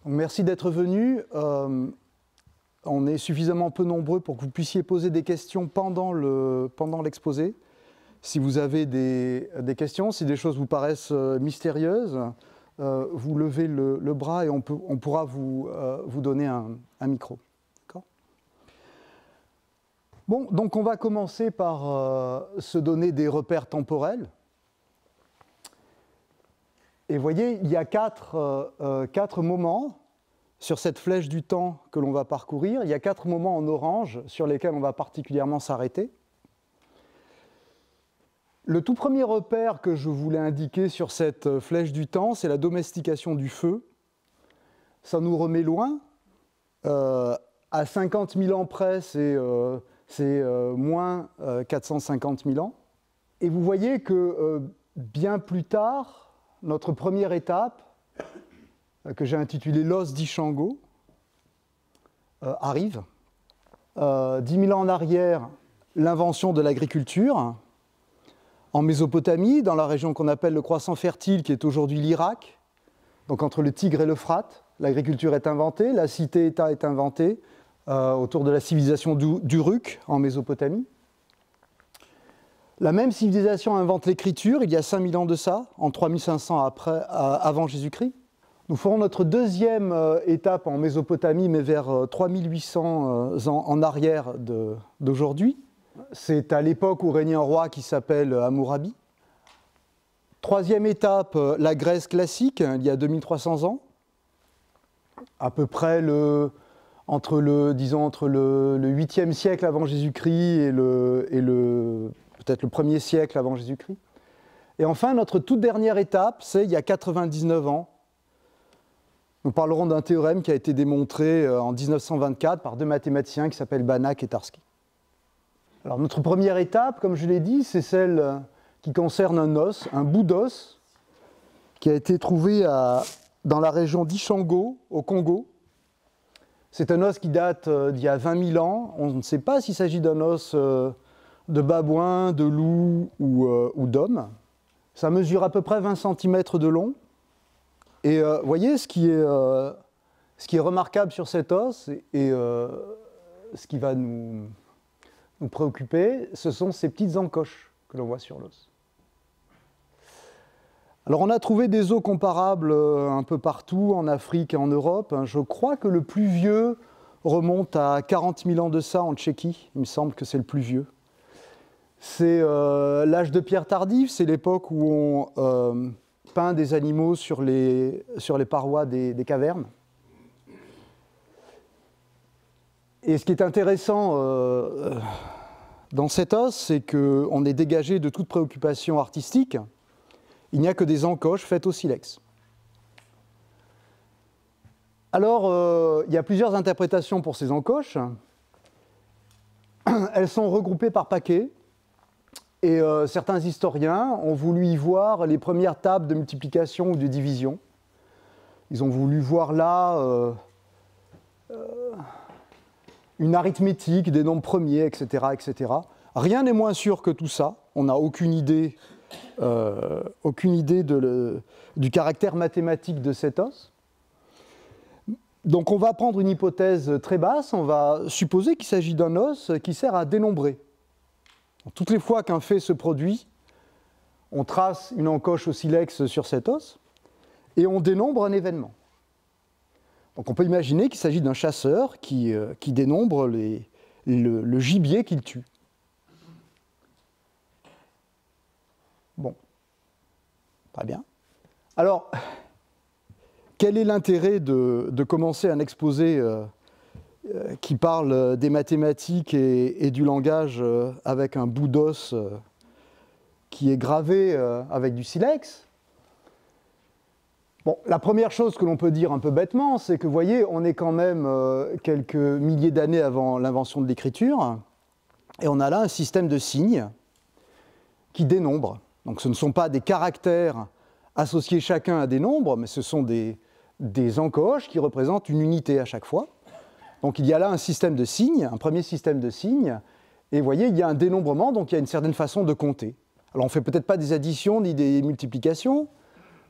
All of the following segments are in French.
Merci d'être venu. On est suffisamment peu nombreux pour que vous puissiez poser des questions pendant l'exposé. Si vous avez des questions, si des choses vous paraissent mystérieuses, vous levez le bras et on pourra vous donner un micro. Bon, donc on va commencer par se donner des repères temporels. Et vous voyez, il y a quatre moments sur cette flèche du temps que l'on va parcourir. Il y a 4 moments en orange sur lesquels on va particulièrement s'arrêter. Le tout premier repère que je voulais indiquer sur cette flèche du temps, c'est la domestication du feu. Ça nous remet loin. À 50 000 ans près, c'est moins 450 000 ans. Et vous voyez que bien plus tard, notre première étape, que j'ai intitulée l'os d'Ishango, arrive. 10 000 ans en arrière, l'invention de l'agriculture. En Mésopotamie, dans la région qu'on appelle le croissant fertile, qui est aujourd'hui l'Irak, donc entre le Tigre et l'Euphrate, l'agriculture est inventée, la cité-État est inventée, autour de la civilisation d'Uruk, en Mésopotamie. La même civilisation invente l'écriture, il y a 5000 ans de ça, en 3500 avant Jésus-Christ. Nous ferons notre deuxième étape en Mésopotamie, mais vers 3800 ans en arrière d'aujourd'hui. C'est à l'époque où régnait un roi qui s'appelle Hammurabi. Troisième étape, la Grèce classique, il y a 2300 ans. À peu près entre le 8e siècle avant Jésus-Christ et peut-être le 1er siècle avant Jésus-Christ. Et enfin, notre toute dernière étape, c'est il y a 99 ans. Nous parlerons d'un théorème qui a été démontré en 1924 par 2 mathématiciens qui s'appellent Banach et Tarski. Alors, notre première étape, comme je l'ai dit, c'est celle qui concerne un os, un bout d'os, qui a été trouvé dans la région d'Ishango, au Congo. C'est un os qui date d'il y a 20 000 ans. On ne sait pas s'il s'agit d'un os de babouin, de loup ou d'homme. Ça mesure à peu près 20 cm de long. Et vous voyez, ce qui est remarquable sur cet os et ce qui va nous préoccuper, ce sont ces petites encoches que l'on voit sur l'os. Alors on a trouvé des os comparables un peu partout, en Afrique et en Europe. Je crois que le plus vieux remonte à 40 000 ans de ça en Tchéquie. Il me semble que c'est le plus vieux. C'est l'âge de pierre tardif, c'est l'époque où on peint des animaux sur les parois des cavernes. Et ce qui est intéressant dans cet os, c'est qu'on est dégagé de toute préoccupation artistique. Il n'y a que des encoches faites au silex. Alors, il y a plusieurs interprétations pour ces encoches. Elles sont regroupées par paquets. Et certains historiens ont voulu y voir les premières tables de multiplication ou de division. Ils ont voulu voir là une arithmétique des nombres premiers, etc., etc. Rien n'est moins sûr que tout ça. On n'a aucune idée du caractère mathématique de cet os. Donc on va prendre une hypothèse très basse. On va supposer qu'il s'agit d'un os qui sert à dénombrer. Toutes les fois qu'un fait se produit, on trace une encoche au silex sur cet os et on dénombre un événement. Donc on peut imaginer qu'il s'agit d'un chasseur qui dénombre le gibier qu'il tue. Bon, très bien. Alors, quel est l'intérêt de commencer un exposé qui parle des mathématiques et du langage avec un bout d'os qui est gravé avec du silex? Bon, la première chose que l'on peut dire un peu bêtement, c'est que, vous voyez, on est quand même quelques milliers d'années avant l'invention de l'écriture, et on a là un système de signes qui dénombre. Donc ce ne sont pas des caractères associés chacun à des nombres, mais ce sont des encoches qui représentent une unité à chaque fois. Donc il y a là un système de signes, un premier système de signes, et vous voyez, il y a un dénombrement, donc il y a une certaine façon de compter. Alors on ne fait peut-être pas des additions ni des multiplications,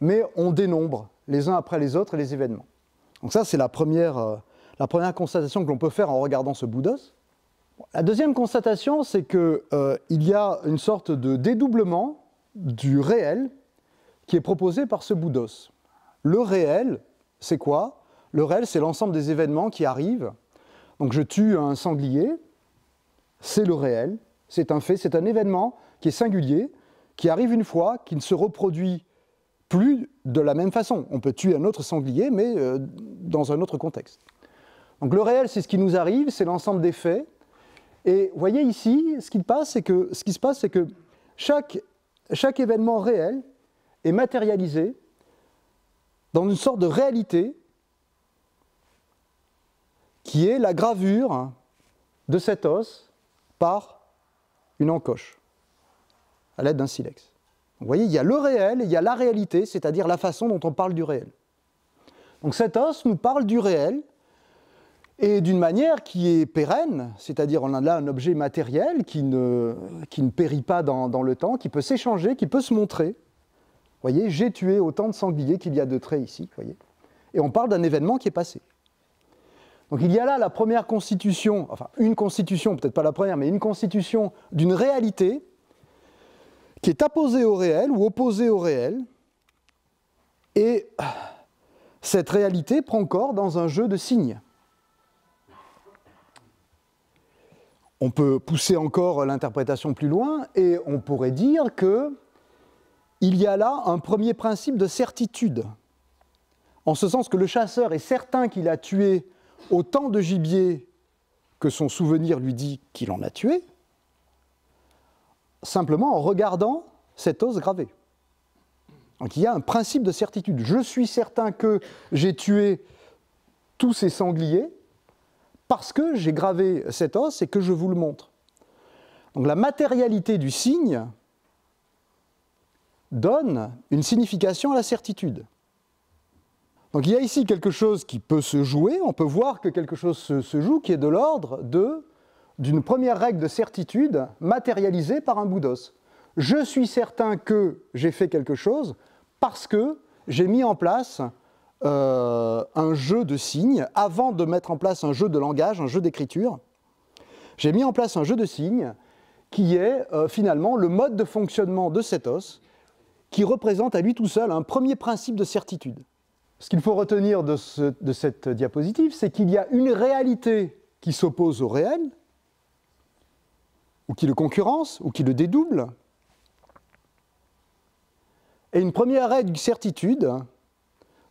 mais on dénombre les uns après les autres les événements. Donc ça, c'est la première constatation que l'on peut faire en regardant ce bout d'os. La deuxième constatation, c'est qu'il y a une sorte de dédoublement du réel qui est proposé par ce bout d'os. Le réel, c'est quoi? Le réel, c'est l'ensemble des événements qui arrivent. Donc je tue un sanglier, c'est le réel, c'est un fait, c'est un événement qui est singulier, qui arrive une fois, qui ne se reproduit plus de la même façon. On peut tuer un autre sanglier, mais dans un autre contexte. Donc le réel, c'est ce qui nous arrive, c'est l'ensemble des faits. Et vous voyez ici, ce qui se passe, c'est que chaque événement réel est matérialisé dans une sorte de réalité qui est la gravure de cet os par une encoche, à l'aide d'un silex. Vous voyez, il y a le réel et il y a la réalité, c'est-à-dire la façon dont on parle du réel. Donc cet os nous parle du réel, et d'une manière qui est pérenne, c'est-à-dire on a là un objet matériel qui ne périt pas dans le temps, qui peut s'échanger, qui peut se montrer. Vous voyez, j'ai tué autant de sangliers qu'il y a de traits ici, voyez. Et on parle d'un événement qui est passé. Donc il y a là la première constitution, enfin une constitution, peut-être pas la première, mais une constitution d'une réalité qui est apposée au réel ou opposée au réel. Et cette réalité prend corps dans un jeu de signes. On peut pousser encore l'interprétation plus loin et on pourrait dire qu'il y a là un premier principe de certitude, en ce sens que le chasseur est certain qu'il a tué autant de gibier que son souvenir lui dit qu'il en a tué, simplement en regardant cet os gravé. Donc il y a un principe de certitude. Je suis certain que j'ai tué tous ces sangliers, parce que j'ai gravé cet os et que je vous le montre. Donc la matérialité du signe donne une signification à la certitude. Donc il y a ici quelque chose qui peut se jouer, on peut voir que quelque chose se joue qui est de l'ordre d'une première règle de certitude matérialisée par un bout d'os. Je suis certain que j'ai fait quelque chose parce que j'ai mis en place un jeu de signes, avant de mettre en place un jeu de langage, un jeu d'écriture, j'ai mis en place un jeu de signes qui est finalement le mode de fonctionnement de cet os, qui représente à lui tout seul un premier principe de certitude. Ce qu'il faut retenir de cette diapositive, c'est qu'il y a une réalité qui s'oppose au réel, ou qui le concurrence, ou qui le dédouble, et une première règle de certitude,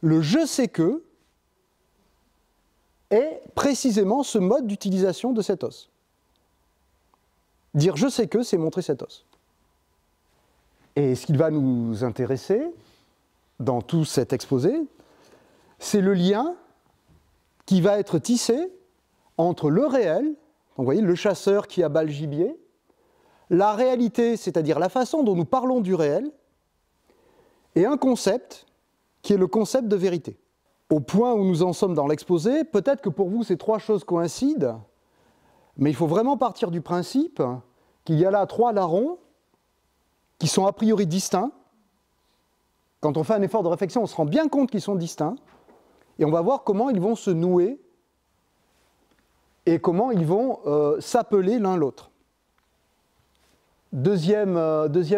le « je sais que » est précisément ce mode d'utilisation de cet os. Dire « je sais que », c'est montrer cet os. Et ce qui va nous intéresser dans tout cet exposé, c'est le lien qui va être tissé entre le réel, donc vous voyez, le chasseur qui abat le gibier, la réalité, c'est-à-dire la façon dont nous parlons du réel, et un concept qui est le concept de vérité. Au point où nous en sommes dans l'exposé, peut-être que pour vous ces trois choses coïncident, mais il faut vraiment partir du principe qu'il y a là trois larrons qui sont a priori distincts. Quand on fait un effort de réflexion, on se rend bien compte qu'ils sont distincts, et on va voir comment ils vont se nouer et comment ils vont s'appeler l'un l'autre. Deuxième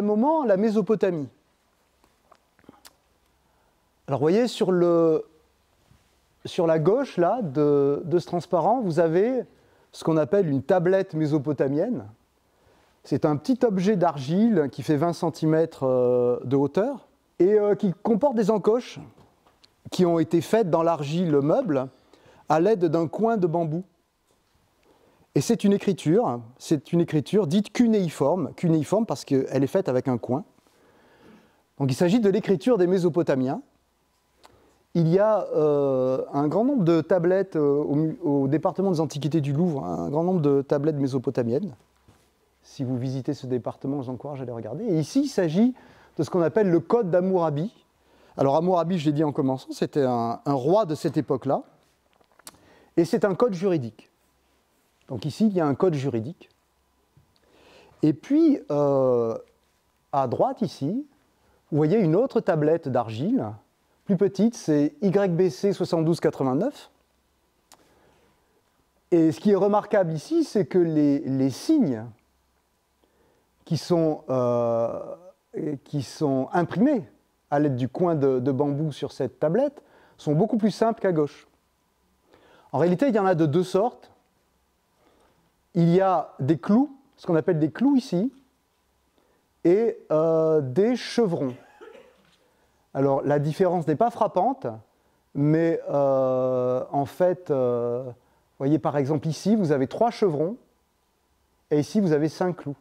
moment, la Mésopotamie. Alors vous voyez, sur la gauche là, de ce transparent, vous avez ce qu'on appelle une tablette mésopotamienne. C'est un petit objet d'argile qui fait 20 cm de hauteur et qui comporte des encoches qui ont été faites dans l'argile meuble à l'aide d'un coin de bambou. Et c'est une écriture dite cunéiforme parce qu'elle est faite avec un coin. Donc il s'agit de l'écriture des Mésopotamiens. Il y a un grand nombre de tablettes au département des Antiquités du Louvre, un grand nombre de tablettes mésopotamiennes. Si vous visitez ce département, je vous encourage à les regarder. Et ici, il s'agit de ce qu'on appelle le Code d'Hammurabi. Alors Hammurabi, je l'ai dit en commençant, c'était un roi de cette époque-là. Et c'est un code juridique. Donc ici, il y a un code juridique. Et puis, à droite, ici, vous voyez une autre tablette d'argile, plus petite, c'est YBC 7289. Et ce qui est remarquable ici, c'est que les signes qui sont imprimés à l'aide du coin de bambou sur cette tablette sont beaucoup plus simples qu'à gauche. En réalité, il y en a de deux sortes. Il y a des clous, ce qu'on appelle des clous ici, et des chevrons. Alors, la différence n'est pas frappante, mais en fait, vous voyez par exemple ici, vous avez 3 chevrons, et ici, vous avez 5 clous.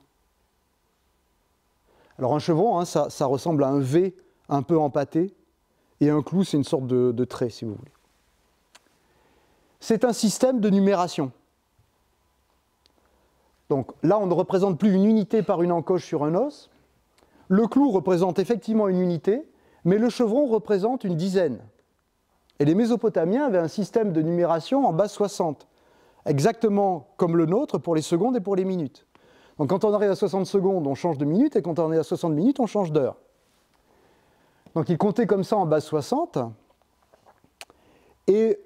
Alors, un chevron, hein, ça ressemble à un V un peu empâté, et un clou, c'est une sorte de trait, si vous voulez. C'est un système de numération. Donc là, on ne représente plus une unité par une encoche sur un os. Le clou représente effectivement une unité, mais le chevron représente une dizaine. Et les Mésopotamiens avaient un système de numération en base 60, exactement comme le nôtre pour les secondes et pour les minutes. Donc quand on arrive à 60 secondes, on change de minute, et quand on est à 60 minutes, on change d'heure. Donc ils comptaient comme ça en base 60, et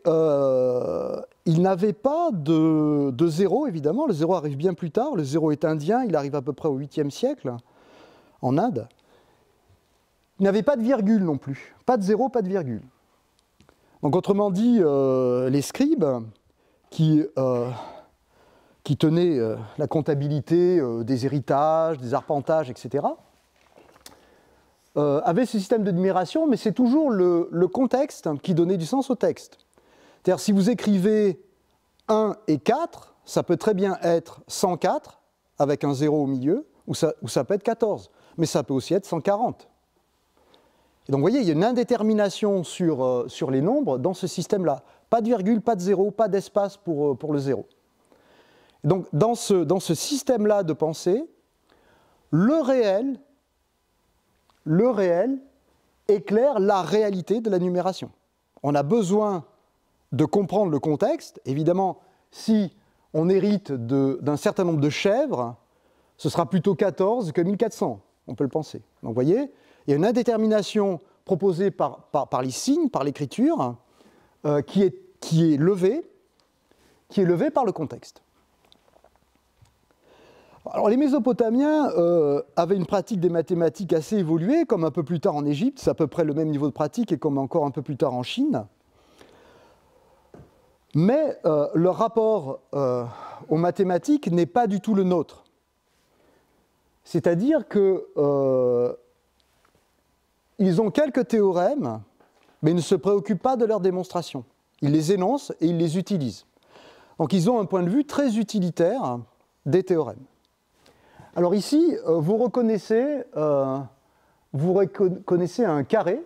ils n'avaient pas de zéro, évidemment. Le zéro arrive bien plus tard. Le zéro est indien, il arrive à peu près au 8e siècle, en Inde. Ils n'avaient pas de virgule non plus. Pas de zéro, pas de virgule. Donc autrement dit, les scribes qui tenaient la comptabilité des héritages, des arpentages, etc., avaient ce système de numération, mais c'est toujours le contexte qui donnait du sens au texte. C'est-à-dire, si vous écrivez 1 et 4, ça peut très bien être 104, avec un 0 au milieu, ou ça peut être 14, mais ça peut aussi être 140. Et donc, vous voyez, il y a une indétermination sur les nombres dans ce système-là. Pas de virgule, pas de 0, pas d'espace pour le 0. Et donc, dans ce système-là de pensée, le réel éclaire la réalité de la numération. On a besoin de comprendre le contexte. Évidemment, si on hérite d'un certain nombre de chèvres, ce sera plutôt 14 que 1400, on peut le penser. Donc vous voyez, il y a une indétermination proposée par les signes, par l'écriture, qui est levée par le contexte. Alors les Mésopotamiens avaient une pratique des mathématiques assez évoluée, comme un peu plus tard en Égypte, c'est à peu près le même niveau de pratique, et comme encore un peu plus tard en Chine. Mais leur rapport aux mathématiques n'est pas du tout le nôtre. C'est-à-dire qu'ils ont quelques théorèmes, mais ils ne se préoccupent pas de leur démonstration. Ils les énoncent et ils les utilisent. Donc ils ont un point de vue très utilitaire des théorèmes. Alors ici, vous reconnaissez un carré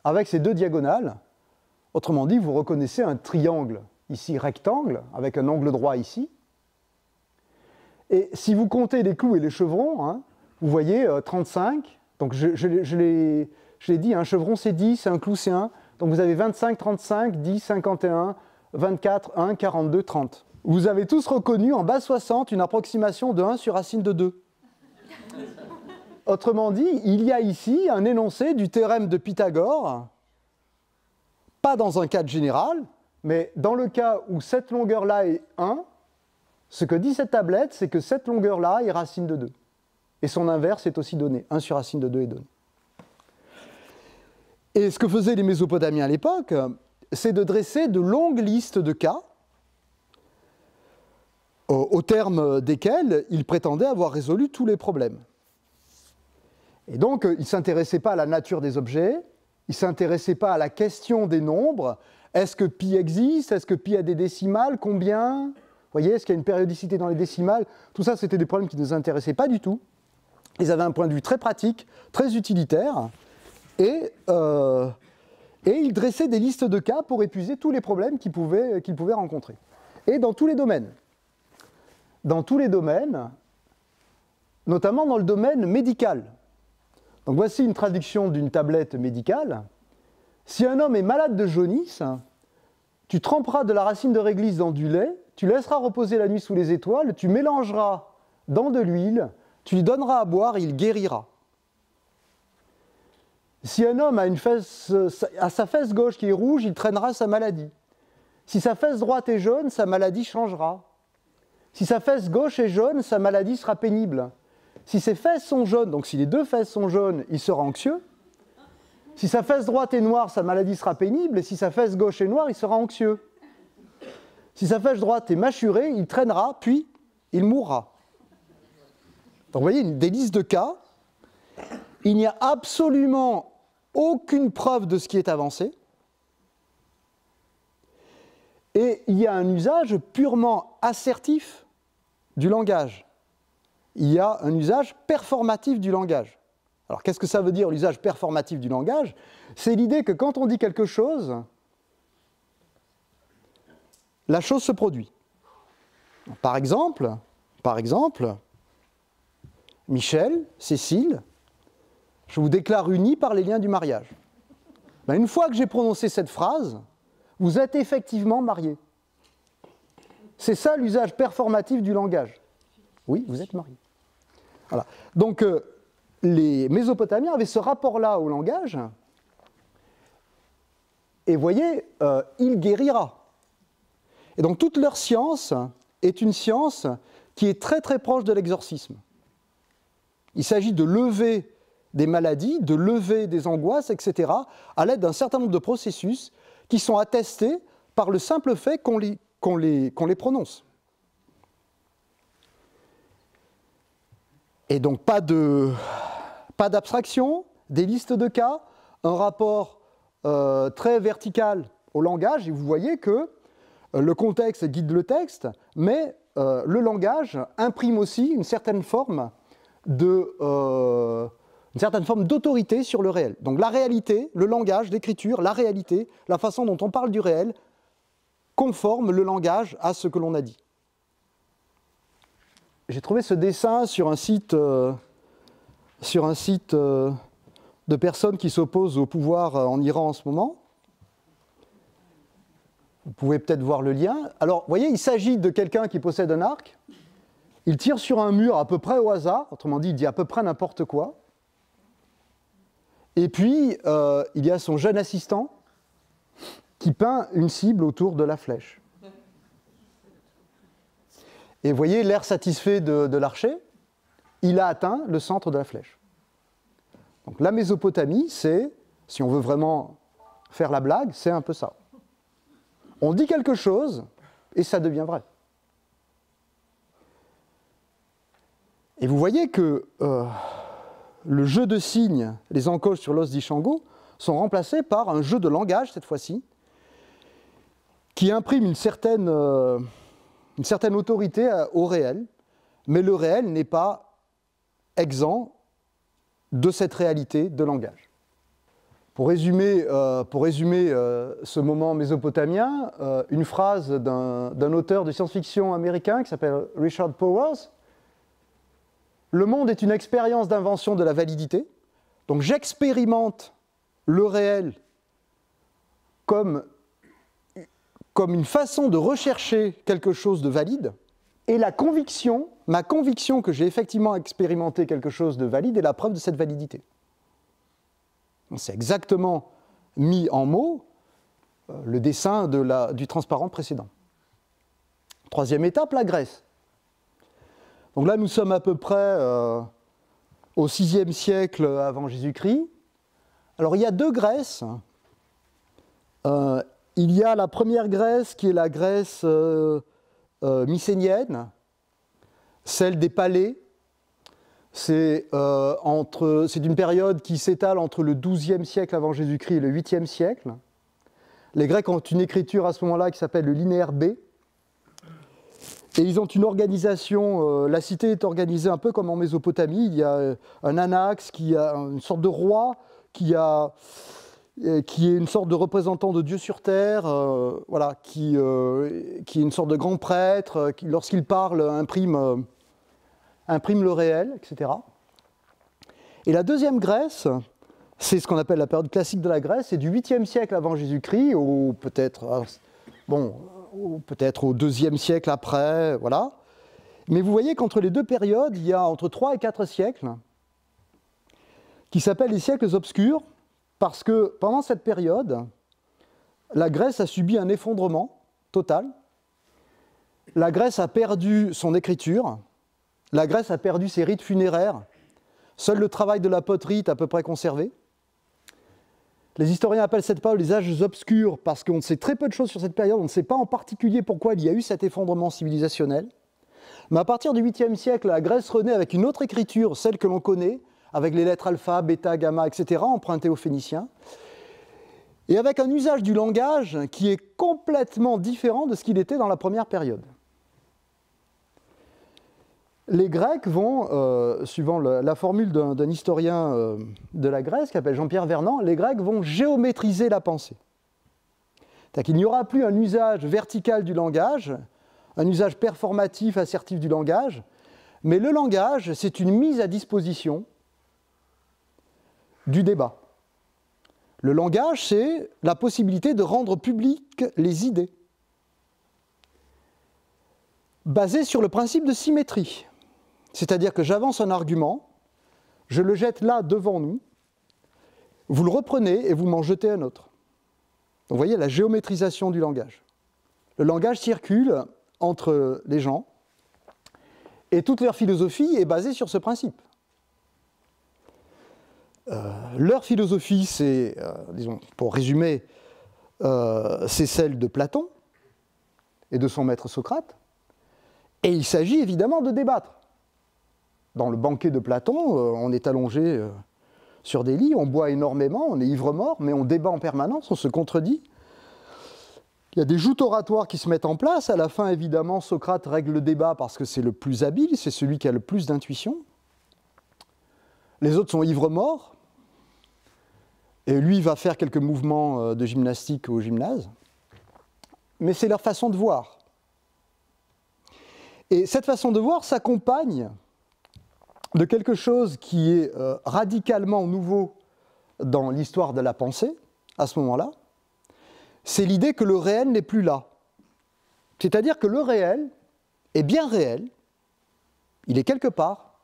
avec ses deux diagonales. Autrement dit, vous reconnaissez un triangle, ici rectangle, avec un angle droit ici. Et si vous comptez les clous et les chevrons, hein, vous voyez 35. Donc je l'ai dit, un chevron c'est 10, un clou c'est 1. Donc vous avez 25, 35, 10, 51, 24, 1, 42, 30. Vous avez tous reconnu en base 60 une approximation de 1 sur racine de 2. Autrement dit, il y a ici un énoncé du théorème de Pythagore, pas dans un cadre général, mais dans le cas où cette longueur-là est 1, ce que dit cette tablette, c'est que cette longueur-là est racine de 2. Et son inverse est aussi donné, 1 sur racine de 2 est donné. Et ce que faisaient les Mésopotamiens à l'époque, c'est de dresser de longues listes de cas, au terme desquels ils prétendaient avoir résolu tous les problèmes. Et donc, ils ne s'intéressaient pas à la nature des objets, ils ne s'intéressaient pas à la question des nombres. Est-ce que pi existe? Est-ce que pi a des décimales? Combien? Vous voyez, est-ce qu'il y a une périodicité dans les décimales? Tout ça, c'était des problèmes qui ne nous intéressaient pas du tout. Ils avaient un point de vue très pratique, très utilitaire, et ils dressaient des listes de cas pour épuiser tous les problèmes qu'ils pouvaient rencontrer. Et dans tous les domaines. Dans tous les domaines, notamment dans le domaine médical. Donc voici une traduction d'une tablette médicale. Si un homme est malade de jaunisse, tu tremperas de la racine de réglisse dans du lait, tu laisseras reposer la nuit sous les étoiles, tu mélangeras dans de l'huile, tu lui donneras à boire et il guérira. Si un homme a sa fesse gauche qui est rouge, il traînera sa maladie. Si sa fesse droite est jaune, sa maladie changera. Si sa fesse gauche est jaune, sa maladie sera pénible. Si ses fesses sont jaunes, donc si les deux fesses sont jaunes, il sera anxieux. Si sa fesse droite est noire, sa maladie sera pénible. Et si sa fesse gauche est noire, il sera anxieux. Si sa fesse droite est mâchurée, il traînera, puis il mourra. Donc vous voyez, des listes de cas. Il n'y a absolument aucune preuve de ce qui est avancé. Et il y a un usage purement assertif du langage. Il y a un usage performatif du langage. Alors qu'est-ce que ça veut dire l'usage performatif du langage? C'est l'idée que quand on dit quelque chose, la chose se produit. Par exemple, Michel, Cécile, je vous déclare unis par les liens du mariage. Ben, une fois que j'ai prononcé cette phrase, vous êtes effectivement mariés. C'est ça l'usage performatif du langage. Oui, vous êtes mariés. Voilà. Donc, les Mésopotamiens avaient ce rapport-là au langage. Et vous voyez, il guérira. Et donc, toute leur science est une science qui est très très proche de l'exorcisme. Il s'agit de lever des maladies, de lever des angoisses, etc., à l'aide d'un certain nombre de processus qui sont attestés par le simple fait qu'on les prononce. Et donc pas d'abstraction, des listes de cas, un rapport très vertical au langage, et vous voyez que le contexte guide le texte, mais le langage imprime aussi une certaine forme d'autorité sur le réel. Donc la réalité, le langage, l'écriture, la réalité, la façon dont on parle du réel, conforme le langage à ce que l'on a dit. J'ai trouvé ce dessin sur un site de personnes qui s'opposent au pouvoir en Iran en ce moment. Vous pouvez peut-être voir le lien. Alors, vous voyez, il s'agit de quelqu'un qui possède un arc. Il tire sur un mur à peu près au hasard, autrement dit, il dit à peu près n'importe quoi. Et puis, il y a son jeune assistant qui peint une cible autour de la flèche. Et vous voyez, l'air satisfait de l'archer, il a atteint le centre de la flèche. Donc la Mésopotamie, c'est, si on veut vraiment faire la blague, c'est un peu ça. On dit quelque chose, et ça devient vrai. Et vous voyez que le jeu de signes, les encoches sur l'os d'Ishango, sont remplacés par un jeu de langage, cette fois-ci, qui imprime une certaine autorité au réel, mais le réel n'est pas exempt de cette réalité de langage. Pour résumer ce moment mésopotamien, une phrase d'un auteur de science-fiction américain qui s'appelle Richard Powers. Le monde est une expérience d'invention de la validité. Donc j'expérimente le réel comme une façon de rechercher quelque chose de valide. Et ma conviction que j'ai effectivement expérimenté quelque chose de valide est la preuve de cette validité. C'est exactement mis en mots le dessin du transparent précédent. Troisième étape, la Grèce. Donc là, nous sommes à peu près au VIe siècle avant Jésus-Christ. Alors, il y a deux Grèces. Il y a la première Grèce qui est la Grèce mycénienne, celle des palais. C'est une période qui s'étale entre le XIIe siècle avant Jésus-Christ et le 8e siècle. Les Grecs ont une écriture à ce moment-là qui s'appelle le linéaire B. Et ils ont une organisation, la cité est organisée un peu comme en Mésopotamie. Il y a un anax, qui a une sorte de roi, qui est une sorte de représentant de Dieu sur terre, voilà, qui est une sorte de grand prêtre, qui, lorsqu'il parle, imprime le réel, etc. Et la deuxième Grèce, c'est ce qu'on appelle la période classique de la Grèce, c'est du 8e siècle avant Jésus-Christ, ou peut-être au 2e siècle après, voilà. Mais vous voyez qu'entre les deux périodes, il y a entre 3 et 4 siècles, qui s'appellent les siècles obscurs, parce que pendant cette période, la Grèce a subi un effondrement total. La Grèce a perdu son écriture, la Grèce a perdu ses rites funéraires, seul le travail de la poterie est à peu près conservé. Les historiens appellent cette période les âges obscurs parce qu'on sait très peu de choses sur cette période, on ne sait pas en particulier pourquoi il y a eu cet effondrement civilisationnel. Mais à partir du 8e siècle, la Grèce renaît avec une autre écriture, celle que l'on connaît, avec les lettres alpha, bêta, gamma, etc., empruntées aux Phéniciens, et avec un usage du langage qui est complètement différent de ce qu'il était dans la première période. Les Grecs vont, suivant la formule d'un historien de la Grèce qui s'appelle Jean-Pierre Vernant, les Grecs vont géométriser la pensée. C'est-à-dire qu'il n'y aura plus un usage vertical du langage, un usage performatif, assertif du langage, mais le langage, c'est une mise à disposition du débat. Le langage, c'est la possibilité de rendre publiques les idées, basées sur le principe de symétrie. C'est-à-dire que j'avance un argument, je le jette là devant nous, vous le reprenez et vous m'en jetez un autre. Donc vous voyez la géométrisation du langage. Le langage circule entre les gens et toute leur philosophie est basée sur ce principe. Leur philosophie, c'est, disons, pour résumer, c'est celle de Platon et de son maître Socrate, et il s'agit évidemment de débattre. Dans le banquet de Platon, on est allongé sur des lits, on boit énormément, on est ivre-mort, mais on débat en permanence, on se contredit. Il y a des joutes oratoires qui se mettent en place. À la fin, évidemment, Socrate règle le débat parce que c'est le plus habile, c'est celui qui a le plus d'intuition. Les autres sont ivres-morts. Et lui va faire quelques mouvements de gymnastique au gymnase. Mais c'est leur façon de voir. Et cette façon de voir s'accompagne de quelque chose qui est radicalement nouveau dans l'histoire de la pensée, à ce moment-là, c'est l'idée que le réel n'est plus là. C'est-à-dire que le réel est bien réel, il est quelque part,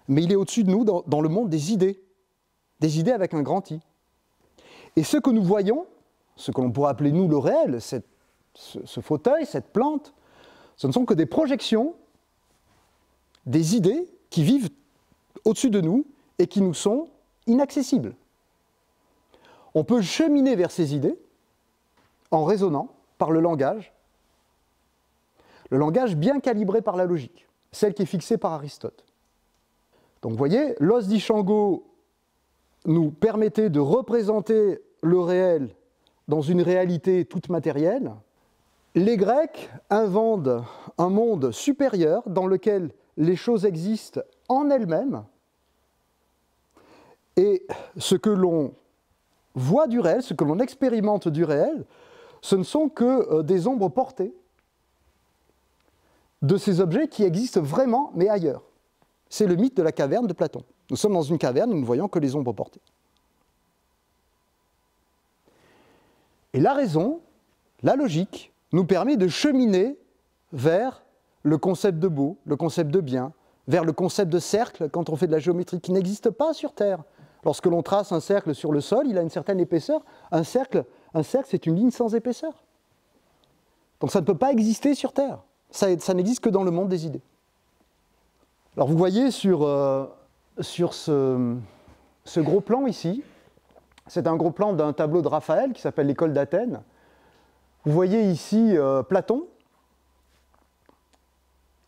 mais il est au-dessus de nous dans le monde des idées avec un grand I. Et ce que nous voyons, ce que l'on pourrait appeler nous le réel, ce fauteuil, cette plante, ce ne sont que des projections, des idées qui vivent au-dessus de nous et qui nous sont inaccessibles. On peut cheminer vers ces idées en raisonnant par le langage bien calibré par la logique, celle qui est fixée par Aristote. Donc vous voyez, l'os d'Ishango nous permettait de représenter le réel dans une réalité toute matérielle. Les Grecs inventent un monde supérieur dans lequel les choses existent en elles-mêmes, et ce que l'on voit du réel, ce que l'on expérimente du réel, ce ne sont que des ombres portées de ces objets qui existent vraiment, mais ailleurs. C'est le mythe de la caverne de Platon. Nous sommes dans une caverne, nous ne voyons que les ombres portées. Et la raison, la logique, nous permet de cheminer vers le concept de beau, le concept de bien, vers le concept de cercle quand on fait de la géométrie qui n'existe pas sur Terre. Lorsque l'on trace un cercle sur le sol, il a une certaine épaisseur. Un cercle, c'est une ligne sans épaisseur. Donc ça ne peut pas exister sur Terre. Ça n'existe que dans le monde des idées. Alors vous voyez sur ce gros plan ici, c'est un gros plan d'un tableau de Raphaël qui s'appelle l'École d'Athènes. Vous voyez ici Platon,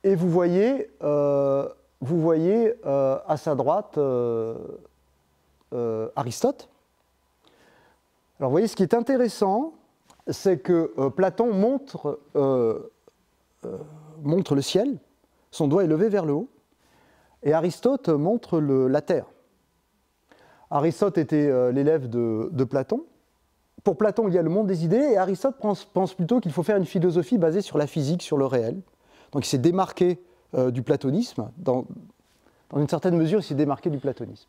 et vous voyez à sa droite Aristote. Alors vous voyez, ce qui est intéressant, c'est que Platon montre le ciel, son doigt est levé vers le haut, et Aristote montre la terre. Aristote était l'élève de Platon. Pour Platon, il y a le monde des idées, et Aristote pense plutôt qu'il faut faire une philosophie basée sur la physique, sur le réel. Donc il s'est démarqué du platonisme, dans une certaine mesure, il s'est démarqué du platonisme.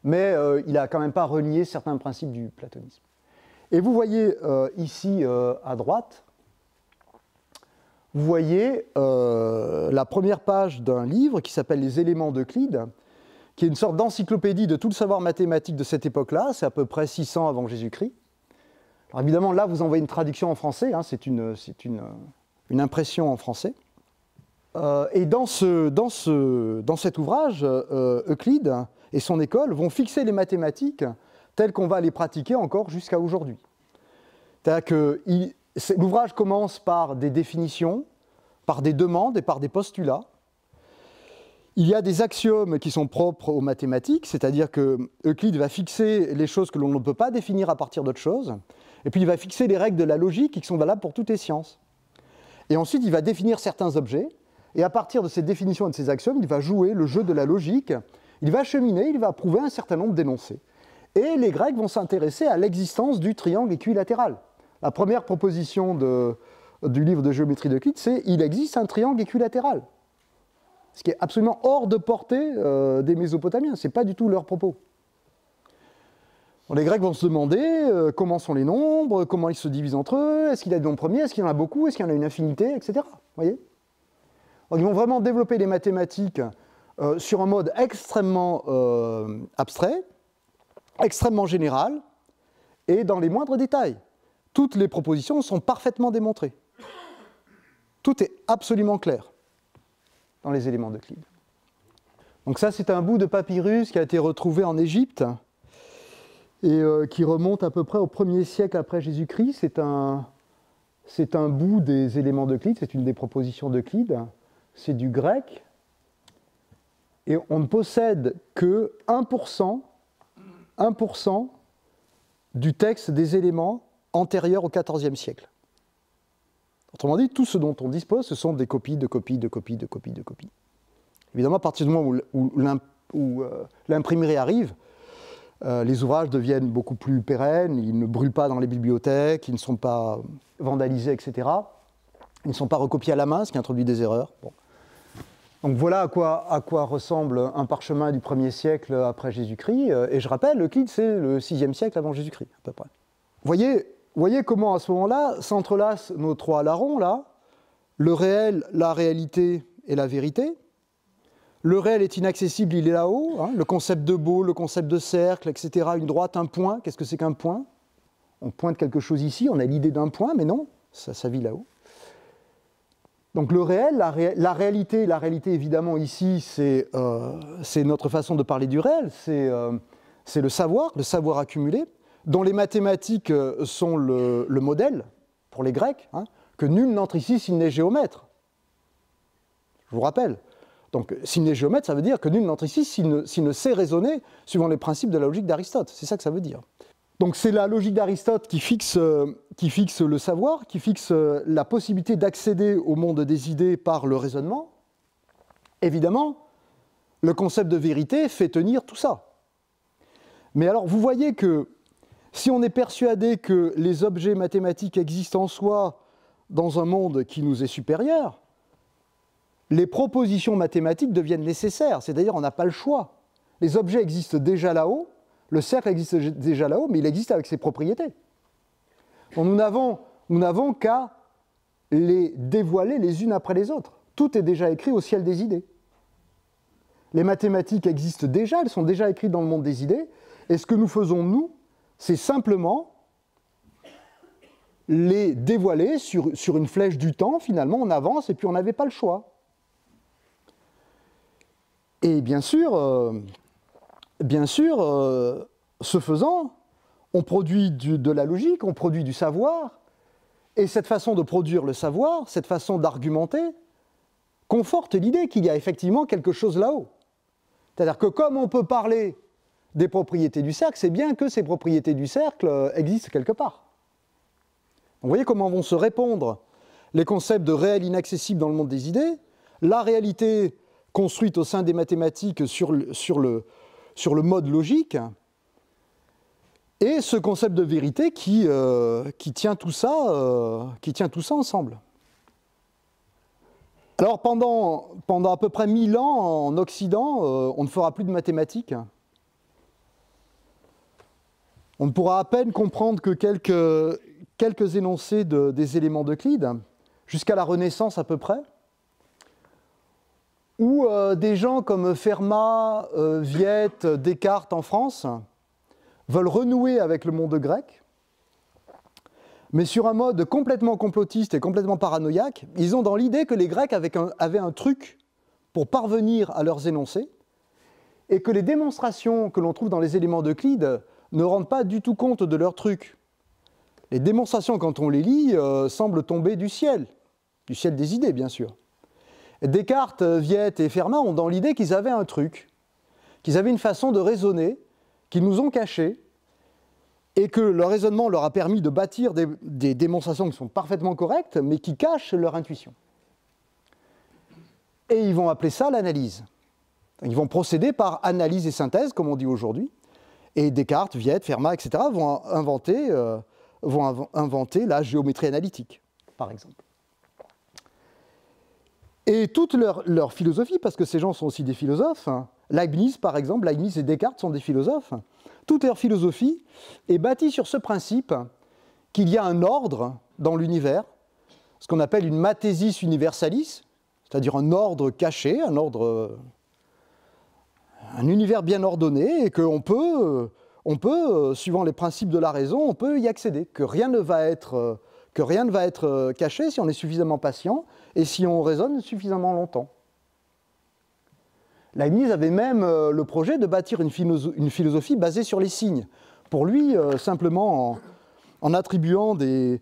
Mais il n'a quand même pas renié certains principes du platonisme. Et vous voyez ici à droite, vous voyez la première page d'un livre qui s'appelle Les éléments d'Euclide, qui est une sorte d'encyclopédie de tout le savoir mathématique de cette époque-là, c'est à peu près 600 avant Jésus-Christ. Alors évidemment, là, vous en voyez une traduction en français, hein, c'est une impression en français. Et dans cet ouvrage, Euclide et son école vont fixer les mathématiques telles qu'on va les pratiquer encore jusqu'à aujourd'hui. C'est-à-dire que l'ouvrage commence par des définitions, par des demandes et par des postulats. Il y a des axiomes qui sont propres aux mathématiques, c'est-à-dire que Euclide va fixer les choses que l'on ne peut pas définir à partir d'autres choses, et puis il va fixer les règles de la logique qui sont valables pour toutes les sciences. Et ensuite, il va définir certains objets, et à partir de ces définitions et de ces axiomes, il va jouer le jeu de la logique, il va cheminer, il va prouver un certain nombre d'énoncés. Et les Grecs vont s'intéresser à l'existence du triangle équilatéral. La première proposition du livre de géométrie d'Euclide, c'est « il existe un triangle équilatéral ». Ce qui est absolument hors de portée des Mésopotamiens, ce n'est pas du tout leur propos. Bon, les Grecs vont se demander comment sont les nombres, comment ils se divisent entre eux, est-ce qu'il y a des nombres premiers, est-ce qu'il y en a beaucoup, est-ce qu'il y en a une infinité, etc. Voyez ? Donc, ils vont vraiment développer les mathématiques sur un mode extrêmement abstrait, extrêmement général, et dans les moindres détails. Toutes les propositions sont parfaitement démontrées. Tout est absolument clair dans les éléments d'Euclide. Donc ça, c'est un bout de papyrus qui a été retrouvé en Égypte et qui remonte à peu près au 1er siècle après Jésus-Christ. C'est un bout des éléments d'Euclide, c'est une des propositions d'Euclide. C'est du grec. Et on ne possède que 1% du texte des éléments antérieurs au XIVe siècle. Autrement dit, tout ce dont on dispose, ce sont des copies, de copies, de copies, de copies, de copies. Évidemment, à partir du moment où l'imprimerie arrive, les ouvrages deviennent beaucoup plus pérennes, ils ne brûlent pas dans les bibliothèques, ils ne sont pas vandalisés, etc. Ils ne sont pas recopiés à la main, ce qui introduit des erreurs. Bon. Donc voilà à quoi ressemble un parchemin du 1er siècle après Jésus-Christ. Et je rappelle, Euclide, c'est le 6e siècle avant Jésus-Christ, à peu près. Voyez comment, à ce moment-là, s'entrelacent nos trois larrons, là. Le réel, la réalité et la vérité. Le réel est inaccessible, il est là-haut. Hein, le concept de beau, le concept de cercle, etc. Une droite, un point. Qu'est-ce que c'est qu'un point? On pointe quelque chose ici, on a l'idée d'un point, mais non, ça vit là-haut. Donc le réel, la réalité évidemment ici, c'est notre façon de parler du réel, c'est le savoir accumulé, dont les mathématiques sont le modèle pour les Grecs, hein, que nul n'entre ici s'il n'est géomètre. Je vous rappelle. Donc s'il n'est géomètre, ça veut dire que nul n'entre ici s'il ne sait raisonner suivant les principes de la logique d'Aristote. C'est ça que ça veut dire. Donc c'est la logique d'Aristote qui fixe le savoir, qui fixe la possibilité d'accéder au monde des idées par le raisonnement. Évidemment, le concept de vérité fait tenir tout ça. Mais alors vous voyez que si on est persuadé que les objets mathématiques existent en soi dans un monde qui nous est supérieur, les propositions mathématiques deviennent nécessaires. C'est d'ailleurs, on n'a pas le choix. Les objets existent déjà là-haut. Le cercle existe déjà là-haut, mais il existe avec ses propriétés. Donc nous n'avons qu'à les dévoiler les unes après les autres. Tout est déjà écrit au ciel des idées. Les mathématiques existent déjà, elles sont déjà écrites dans le monde des idées, et ce que nous faisons, nous, c'est simplement les dévoiler sur une flèche du temps, finalement, on avance, et puis on n'avait pas le choix. Et bien sûr, ce faisant, on produit de la logique, on produit du savoir, et cette façon de produire le savoir, cette façon d'argumenter, conforte l'idée qu'il y a effectivement quelque chose là-haut. C'est-à-dire que comme on peut parler des propriétés du cercle, c'est bien que ces propriétés du cercle existent quelque part. Vous voyez comment vont se répondre les concepts de réel inaccessible dans le monde des idées, la réalité construite au sein des mathématiques sur le mode logique, et ce concept de vérité qui tient tout ça ensemble. Alors pendant à peu près 1000 ans en Occident, on ne fera plus de mathématiques. On ne pourra à peine comprendre que quelques énoncés des éléments d'Euclide, jusqu'à la Renaissance à peu près. où des gens comme Fermat, Viette, Descartes en France veulent renouer avec le monde grec, mais sur un mode complètement complotiste et complètement paranoïaque. Ils ont dans l'idée que les Grecs avaient un truc pour parvenir à leurs énoncés, et que les démonstrations que l'on trouve dans les éléments d'Euclide ne rendent pas du tout compte de leur truc. Les démonstrations, quand on les lit, semblent tomber du ciel des idées, bien sûr. Descartes, Viette et Fermat ont dans l'idée qu'ils avaient un truc, qu'ils avaient une façon de raisonner, qu'ils nous ont caché, et que leur raisonnement leur a permis de bâtir des démonstrations qui sont parfaitement correctes, mais qui cachent leur intuition. Et ils vont appeler ça l'analyse. Ils vont procéder par analyse et synthèse, comme on dit aujourd'hui, et Descartes, Viette, Fermat, etc. vont inventer la géométrie analytique, par exemple. Et toute leur philosophie, parce que ces gens sont aussi des philosophes, hein, Leibniz, par exemple, Leibniz et Descartes sont des philosophes, toute leur philosophie est bâtie sur ce principe qu'il y a un ordre dans l'univers, ce qu'on appelle une mathésis universalis, c'est-à-dire un ordre caché, un univers bien ordonné, et qu'on peut, suivant les principes de la raison, on peut y accéder, que rien ne va être caché si on est suffisamment patient et si on raisonne suffisamment longtemps. Leibniz avait même le projet de bâtir une philosophie basée sur les signes. Pour lui, simplement en attribuant des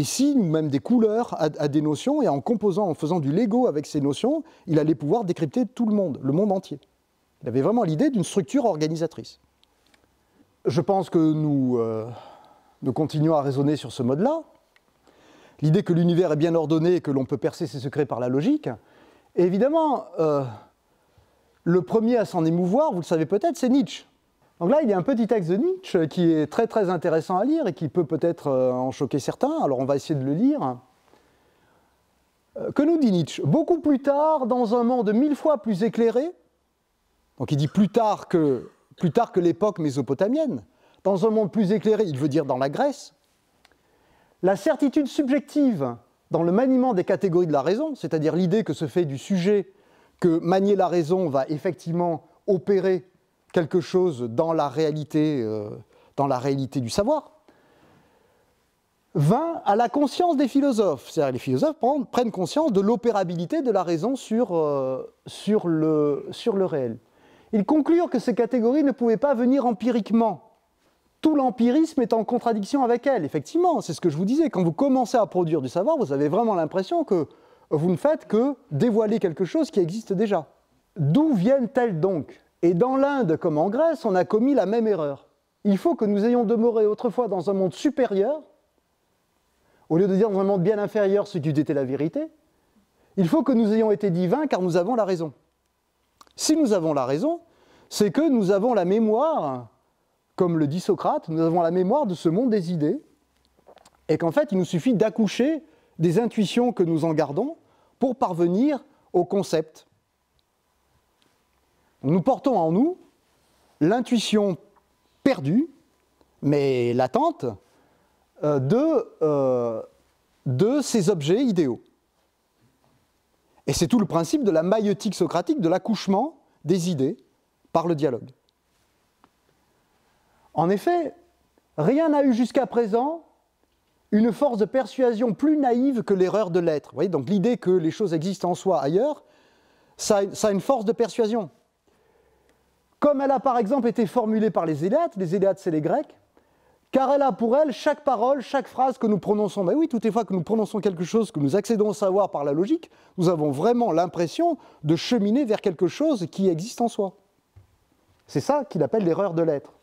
signes ou même des couleurs à des notions et en composant, en faisant du Lego avec ces notions, il allait pouvoir décrypter tout le monde entier. Il avait vraiment l'idée d'une structure organisatrice. Je pense que nous continuons à raisonner sur ce mode-là. L'idée que l'univers est bien ordonné et que l'on peut percer ses secrets par la logique. Et évidemment, le premier à s'en émouvoir, vous le savez peut-être, c'est Nietzsche. Donc là, il y a un petit texte de Nietzsche qui est très très intéressant à lire et qui peut peut-être en choquer certains. Alors on va essayer de le lire. Que nous dit Nietzsche? Beaucoup plus tard, dans un monde 1000 fois plus éclairé, donc il dit plus tard que l'époque mésopotamienne, dans un monde plus éclairé, il veut dire dans la Grèce, la certitude subjective dans le maniement des catégories de la raison, c'est-à-dire l'idée que se fait du sujet que manier la raison va effectivement opérer quelque chose dans la réalité du savoir, vint à la conscience des philosophes. C'est-à-dire les philosophes prennent conscience de l'opérabilité de la raison sur le réel. Ils conclurent que ces catégories ne pouvaient pas venir empiriquement. Tout l'empirisme est en contradiction avec elles. Effectivement, c'est ce que je vous disais. Quand vous commencez à produire du savoir, vous avez vraiment l'impression que vous ne faites que dévoiler quelque chose qui existe déjà. D'où viennent-elles donc? Et dans l'Inde comme en Grèce, on a commis la même erreur. Il faut que nous ayons demeuré autrefois dans un monde supérieur, au lieu de dire dans un monde bien inférieur ce qui eût été la vérité. Il faut que nous ayons été divins car nous avons la raison. Si nous avons la raison, c'est que nous avons la mémoire, comme le dit Socrate, nous avons la mémoire de ce monde des idées, et qu'en fait, il nous suffit d'accoucher des intuitions que nous en gardons pour parvenir au concept. Nous portons en nous l'intuition perdue, mais latente, de ces objets idéaux. Et c'est tout le principe de la maïeutique socratique, de l'accouchement des idées par le dialogue. En effet, rien n'a eu jusqu'à présent une force de persuasion plus naïve que l'erreur de l'être. Vous voyez, donc l'idée que les choses existent en soi ailleurs, ça a une force de persuasion. Comme elle a par exemple été formulée par les Éléates c'est les Grecs, car elle a pour elle chaque parole, chaque phrase que nous prononçons. Ben oui, toutes les fois que nous prononçons quelque chose, que nous accédons au savoir par la logique, nous avons vraiment l'impression de cheminer vers quelque chose qui existe en soi. C'est ça qu'il appelle l'erreur de l'être.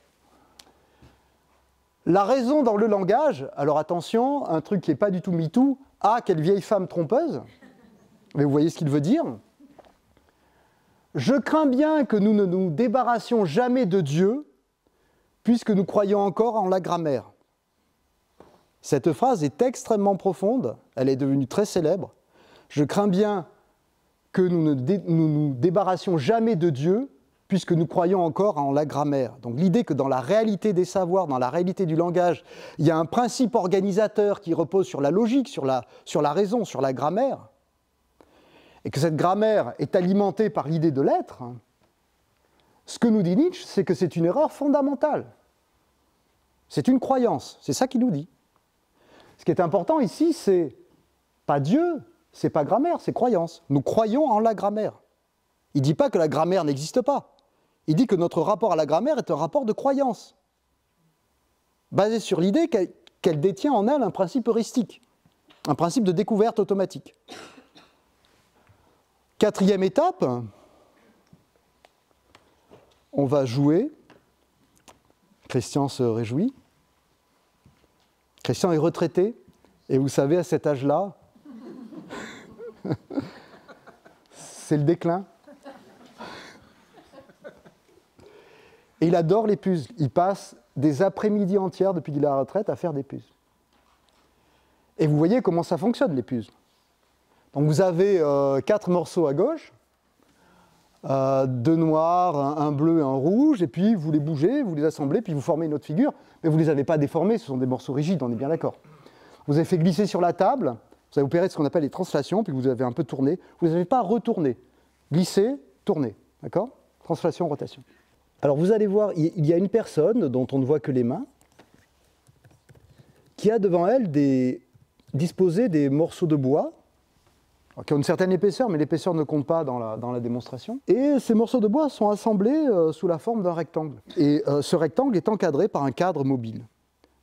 La raison dans le langage, alors attention, un truc qui n'est pas du tout MeToo, ah, quelle vieille femme trompeuse, mais vous voyez ce qu'il veut dire. Je crains bien que nous ne nous débarrassions jamais de Dieu, puisque nous croyons encore en la grammaire. Cette phrase est extrêmement profonde, elle est devenue très célèbre. Je crains bien que nous ne nous débarrassions jamais de Dieu, puisque nous croyons encore en la grammaire. Donc l'idée que dans la réalité des savoirs, dans la réalité du langage, il y a un principe organisateur qui repose sur la logique, sur la raison, sur la grammaire, et que cette grammaire est alimentée par l'idée de l'être, ce que nous dit Nietzsche, c'est que c'est une erreur fondamentale. C'est une croyance, c'est ça qu'il nous dit. Ce qui est important ici, c'est pas Dieu, c'est pas grammaire, c'est croyance. Nous croyons en la grammaire. Il ne dit pas que la grammaire n'existe pas. Il dit que notre rapport à la grammaire est un rapport de croyance, basé sur l'idée qu'elle détient en elle un principe heuristique, un principe de découverte automatique. Quatrième étape, on va jouer. Christian se réjouit. Christian est retraité, et vous savez, à cet âge-là, c'est le déclin. Et il adore les puzzles. Il passe des après-midi entières depuis qu'il est à la retraite à faire des puzzles. Et vous voyez comment ça fonctionne, les puzzles. Donc vous avez 4 morceaux à gauche, 2 noirs, un bleu et un rouge, et puis vous les bougez, vous les assemblez, puis vous formez une autre figure, mais vous ne les avez pas déformés, ce sont des morceaux rigides, on est bien d'accord. Vous avez fait glisser sur la table, vous avez opéré ce qu'on appelle les translations, puis vous avez un peu tourné, vous ne les avez pas retournés. Glisser, tourner, d'accord? Translation, rotation. Alors vous allez voir, il y a une personne dont on ne voit que les mains, qui a devant elle disposé des morceaux de bois, qui ont une certaine épaisseur, mais l'épaisseur ne compte pas dans la démonstration. Et ces morceaux de bois sont assemblés sous la forme d'un rectangle. Et ce rectangle est encadré par un cadre mobile.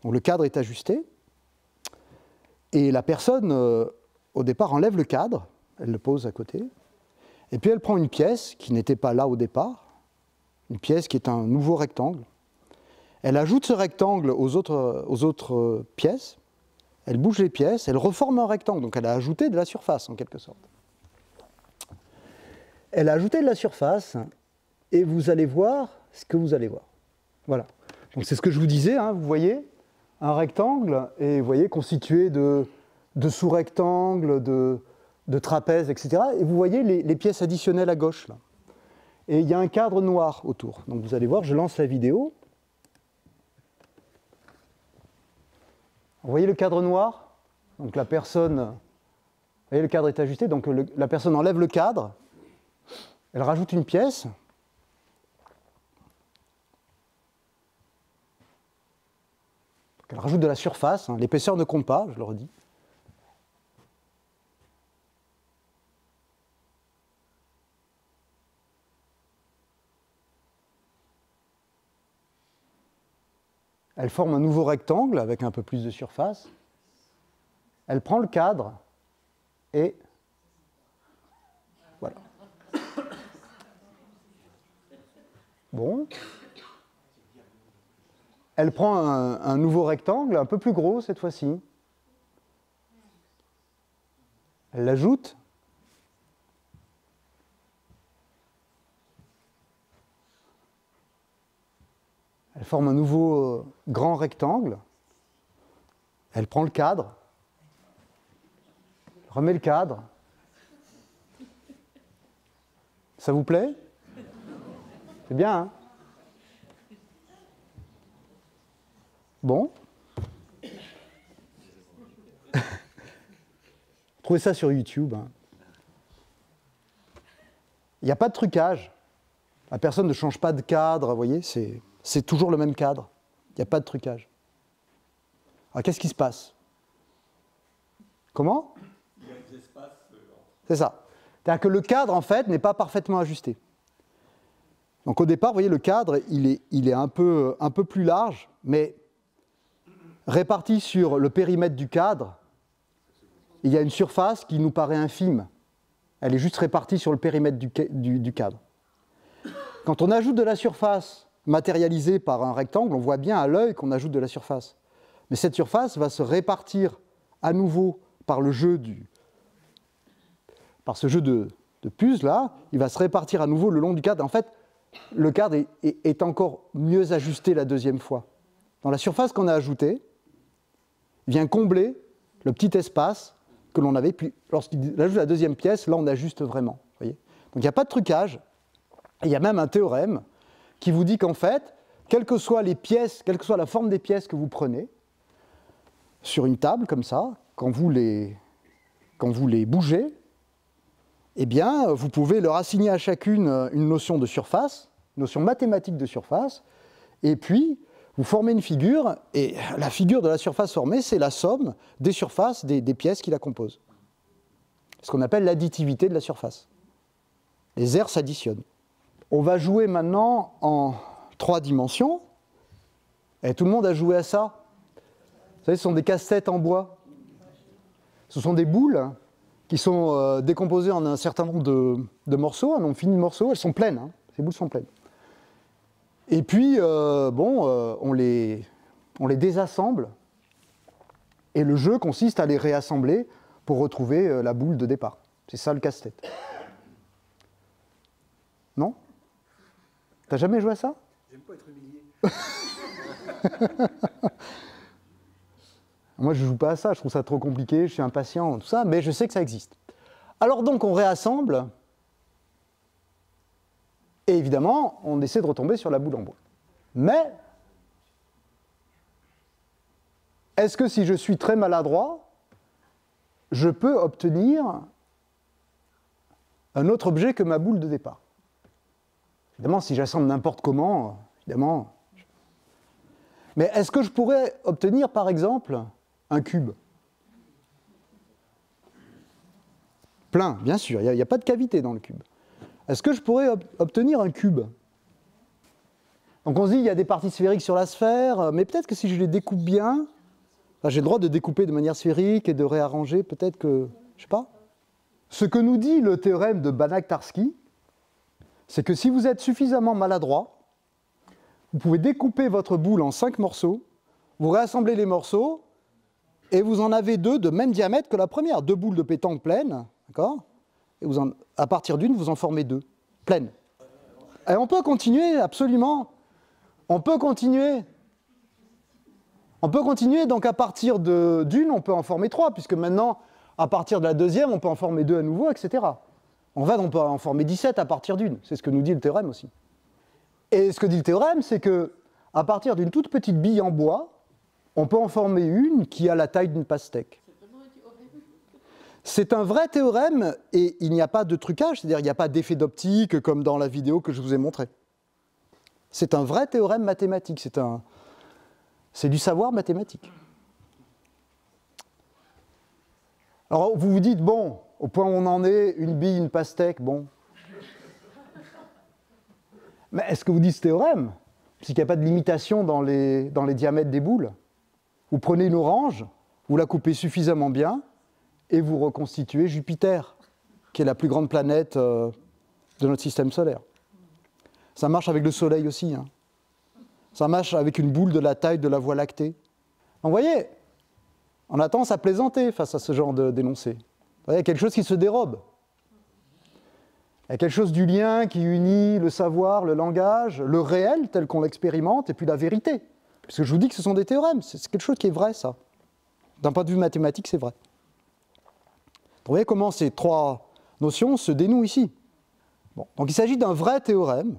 Donc le cadre est ajusté, et la personne, au départ, enlève le cadre, elle le pose à côté, et puis elle prend une pièce qui n'était pas là au départ, une pièce qui est un nouveau rectangle. Elle ajoute ce rectangle aux autres pièces, elle bouge les pièces, elle reforme un rectangle, donc elle a ajouté de la surface en quelque sorte. Elle a ajouté de la surface, et vous allez voir ce que vous allez voir. Voilà. Donc c'est ce que je vous disais, hein, vous voyez, un rectangle, et vous voyez, constitué de sous-rectangles, de trapèzes, etc. Et vous voyez les pièces additionnelles à gauche, là. Et il y a un cadre noir autour. Donc vous allez voir, je lance la vidéo. Vous voyez le cadre noir? Donc la personne... Vous voyez, le cadre est ajusté, donc la personne enlève le cadre, elle rajoute une pièce. Donc elle rajoute de la surface, hein. L'épaisseur ne compte pas, je le redis. Elle forme un nouveau rectangle avec un peu plus de surface. Elle prend le cadre et voilà. Bon. Elle prend un nouveau rectangle, un peu plus gros cette fois-ci. Elle l'ajoute. Elle forme un nouveau grand rectangle. Elle prend le cadre, remet le cadre. Ça vous plaît? C'est bien, hein? Bon. Trouvez ça sur YouTube, hein. Il n'y a pas de trucage. La personne ne change pas de cadre, vous voyez, c'est toujours le même cadre. Il n'y a pas de trucage. Alors qu'est-ce qui se passe? Comment? Il y a des espaces. C'est ça. C'est-à-dire que le cadre, en fait, n'est pas parfaitement ajusté. Donc au départ, vous voyez, le cadre, il est un peu plus large, mais réparti sur le périmètre du cadre, il y a une surface qui nous paraît infime. Elle est juste répartie sur le périmètre du cadre. Quand on ajoute de la surface matérialisée par un rectangle, on voit bien à l'œil qu'on ajoute de la surface. Mais cette surface va se répartir à nouveau par ce jeu de puzzles là, il va se répartir à nouveau le long du cadre. En fait, le cadre est encore mieux ajusté la deuxième fois. Dans la surface qu'on a ajoutée, il vient combler le petit espace que l'on avait, puis lorsqu'il ajoute la deuxième pièce, là on ajuste vraiment. Voyez. Donc il n'y a pas de trucage. Il y a même un théorème qui vous dit qu'en fait, quelles que soient les pièces, quelle que soit la forme des pièces que vous prenez, sur une table comme ça, quand vous les bougez, eh bien, vous pouvez leur assigner à chacune une notion de surface, une notion mathématique de surface, et puis vous formez une figure, et la figure de la surface formée, c'est la somme des surfaces des pièces qui la composent. Ce qu'on appelle l'additivité de la surface. Les aires s'additionnent. On va jouer maintenant en 3 dimensions. Et tout le monde a joué à ça. Vous savez, ce sont des casse-têtes en bois. Ce sont des boules qui sont décomposées en un certain nombre de morceaux, un nombre fini de morceaux. Elles sont pleines, hein. Ces boules sont pleines. Et puis, on les désassemble. Et le jeu consiste à les réassembler pour retrouver la boule de départ. C'est ça le casse-tête. Non? T'as jamais joué à ça? J'aime pas être humilié. Moi, je joue pas à ça, je trouve ça trop compliqué, je suis impatient, tout ça, mais je sais que ça existe. Alors donc, on réassemble, et évidemment, on essaie de retomber sur la boule en bois. Mais, est-ce que si je suis très maladroit, je peux obtenir un autre objet que ma boule de départ? Évidemment, si j'assemble n'importe comment, évidemment. Mais est-ce que je pourrais obtenir, par exemple, un cube? Plein, bien sûr, il n'y a pas de cavité dans le cube. Est-ce que je pourrais obtenir un cube? Donc on se dit, il y a des parties sphériques sur la sphère, mais peut-être que si je les découpe bien, enfin, j'ai le droit de découper de manière sphérique et de réarranger, peut-être que, je sais pas. Ce que nous dit le théorème de Banach-Tarski, c'est que si vous êtes suffisamment maladroit, vous pouvez découper votre boule en 5 morceaux, vous réassemblez les morceaux, et vous en avez 2 de même diamètre que la première, 2 boules de pétanque pleines, d'accord? Et à partir d'une, vous en formez 2, pleines. Et on peut continuer, absolument. On peut continuer. On peut continuer, donc à partir d'une, on peut en former 3, puisque maintenant, à partir de la deuxième, on peut en former 2 à nouveau, etc. En fait, on peut en former 17 à partir d'une. C'est ce que nous dit le théorème aussi. Et ce que dit le théorème, c'est qu'à partir d'une toute petite bille en bois, on peut en former une qui a la taille d'une pastèque. C'est un vrai théorème et il n'y a pas de trucage, c'est-à-dire il n'y a pas d'effet d'optique comme dans la vidéo que je vous ai montrée. C'est un vrai théorème mathématique, c'est du savoir mathématique. Alors vous vous dites, bon, au point où on en est, une bille, une pastèque, bon. Mais est-ce que vous dites ce théorème? Parce qu'il n'y a pas de limitation dans les diamètres des boules. Vous prenez une orange, vous la coupez suffisamment bien, et vous reconstituez Jupiter, qui est la plus grande planète de notre système solaire. Ça marche avec le Soleil aussi. Hein. Ça marche avec une boule de la taille de la Voie lactée. Donc, vous voyez, on a tendance à plaisanter face à ce genre d'énoncé. Il y a quelque chose qui se dérobe. Il y a quelque chose du lien qui unit le savoir, le langage, le réel tel qu'on l'expérimente, et puis la vérité. Parce que je vous dis que ce sont des théorèmes, c'est quelque chose qui est vrai, ça. D'un point de vue mathématique, c'est vrai. Vous voyez comment ces 3 notions se dénouent ici. Bon, donc il s'agit d'un vrai théorème,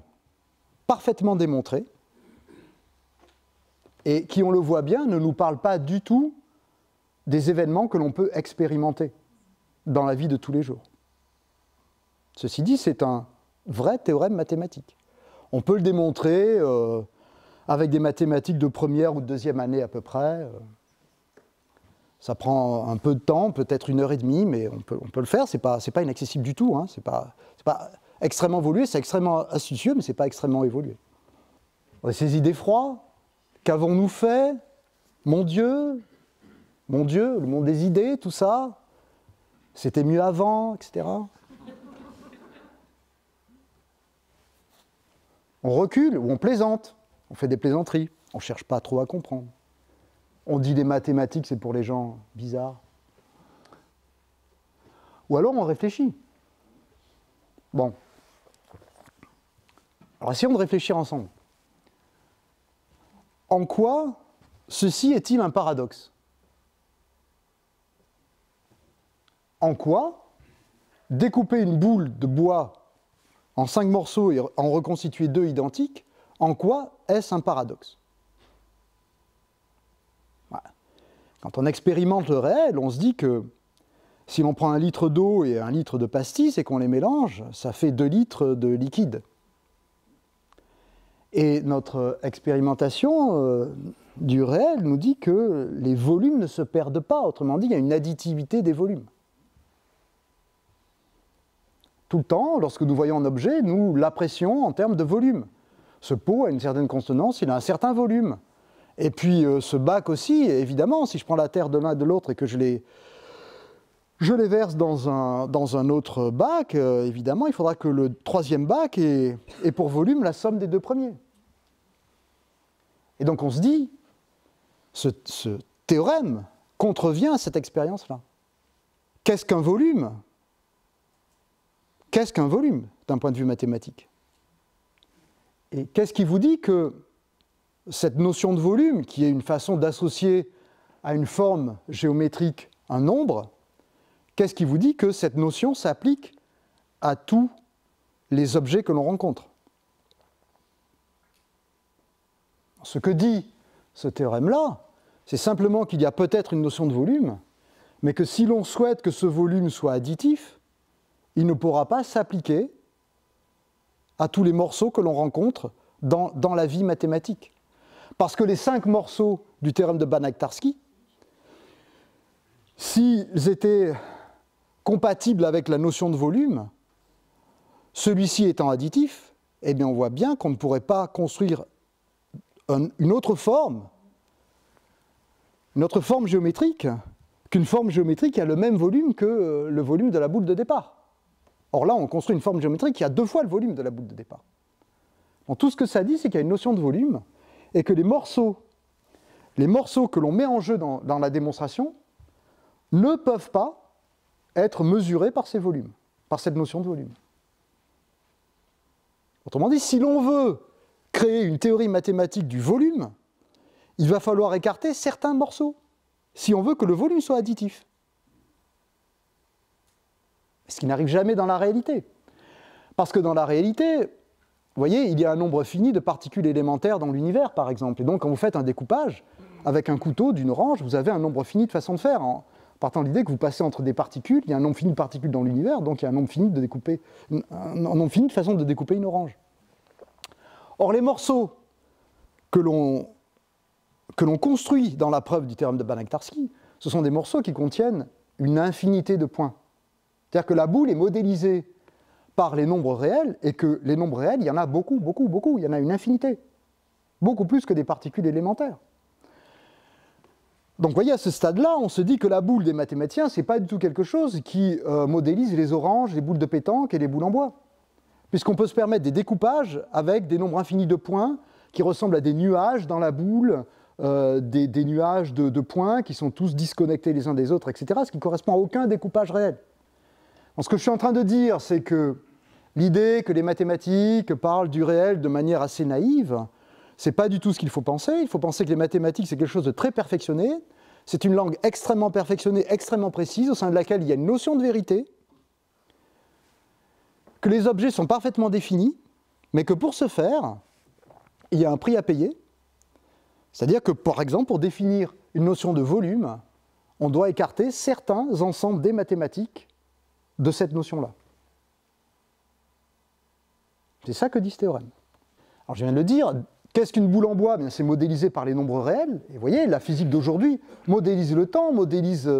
parfaitement démontré, et qui, on le voit bien, ne nous parle pas du tout des événements que l'on peut expérimenter dans la vie de tous les jours. Ceci dit, c'est un vrai théorème mathématique. On peut le démontrer avec des mathématiques de première ou de deuxième année à peu près. Ça prend un peu de temps, peut-être 1h30, mais on peut le faire. C'est pas inaccessible du tout. Hein. C'est pas extrêmement évolué, c'est extrêmement astucieux, mais c'est pas extrêmement évolué. On a saisi d'effroi. Qu'avons-nous fait? Mon Dieu, le monde des idées, tout ça. C'était mieux avant, etc. On recule ou on plaisante. On fait des plaisanteries. On ne cherche pas trop à comprendre. On dit les mathématiques, c'est pour les gens bizarres. Ou alors on réfléchit. Bon. Alors essayons de réfléchir ensemble. En quoi ceci est-il un paradoxe? En quoi découper une boule de bois en 5 morceaux et en reconstituer 2 identiques, en quoi est-ce un paradoxe? Voilà. Quand on expérimente le réel, on se dit que Si l'on prend 1 litre d'eau et 1 litre de pastis et qu'on les mélange, ça fait 2 litres de liquide. Et notre expérimentation du réel nous dit que les volumes ne se perdent pas. Autrement dit, il y a une additivité des volumes. Tout le temps, lorsque nous voyons un objet, nous l'apprécions en termes de volume. Ce pot a une certaine consonance, il a un certain volume. Et puis ce bac aussi, évidemment, si je prends la terre de l'un et de l'autre et que je les verse dans un autre bac, évidemment, il faudra que le troisième bac ait pour volume la somme des 2 premiers. Et donc on se dit, ce théorème contrevient à cette expérience-là. Qu'est-ce qu'un volume ? Qu'est-ce qu'un volume, d'un point de vue mathématique ? Et qu'est-ce qui vous dit que cette notion de volume, qui est une façon d'associer à une forme géométrique un nombre, qu'est-ce qui vous dit que cette notion s'applique à tous les objets que l'on rencontre? Ce que dit ce théorème-là, c'est simplement qu'il y a peut-être une notion de volume, mais que si l'on souhaite que ce volume soit additif, il ne pourra pas s'appliquer à tous les morceaux que l'on rencontre dans la vie mathématique. Parce que les 5 morceaux du théorème de Banach-Tarski, s'ils étaient compatibles avec la notion de volume, celui-ci étant additif, eh bien on voit bien qu'on ne pourrait pas construire une autre forme géométrique, qu'une forme géométrique qui a le même volume que le volume de la boule de départ. Or là, on construit une forme géométrique qui a 2 fois le volume de la boule de départ. Donc, tout ce que ça dit, c'est qu'il y a une notion de volume et que les morceaux que l'on met en jeu dans la démonstration ne peuvent pas être mesurés par ces volumes, par cette notion de volume. Autrement dit, si l'on veut créer une théorie mathématique du volume, il va falloir écarter certains morceaux, si on veut que le volume soit additif. Ce qui n'arrive jamais dans la réalité. Parce que dans la réalité, vous voyez, il y a un nombre fini de particules élémentaires dans l'univers, par exemple. Et donc, quand vous faites un découpage, avec un couteau d'une orange, vous avez un nombre fini de façons de faire. En partant de l'idée que vous passez entre des particules, il y a un nombre fini de particules dans l'univers, donc il y a un nombre fini de façons de découper une orange. Or, les morceaux que l'on construit dans la preuve du théorème de Banach-Tarski, ce sont des morceaux qui contiennent une infinité de points. C'est-à-dire que la boule est modélisée par les nombres réels, et que les nombres réels, il y en a beaucoup, beaucoup, beaucoup, il y en a une infinité. Beaucoup plus que des particules élémentaires. Donc vous voyez, à ce stade-là, on se dit que la boule des mathématiciens, ce n'est pas du tout quelque chose qui modélise les oranges, les boules de pétanque et les boules en bois. Puisqu'on peut se permettre des découpages avec des nombres infinis de points qui ressemblent à des nuages dans la boule, des nuages de points qui sont tous disconnectés les uns des autres, etc., ce qui ne correspond à aucun découpage réel. Donc, ce que je suis en train de dire, c'est que l'idée que les mathématiques parlent du réel de manière assez naïve, ce n'est pas du tout ce qu'il faut penser. Il faut penser que les mathématiques, c'est quelque chose de très perfectionné. C'est une langue extrêmement perfectionnée, extrêmement précise, au sein de laquelle il y a une notion de vérité, que les objets sont parfaitement définis, mais que pour ce faire, il y a un prix à payer. C'est-à-dire que, par exemple, pour définir une notion de volume, on doit écarter certains ensembles des mathématiques de cette notion-là. C'est ça que dit ce théorème. Alors je viens de le dire, qu'est-ce qu'une boule en bois? Bien, c'est modélisé par les nombres réels. Et vous voyez, la physique d'aujourd'hui modélise le temps, modélise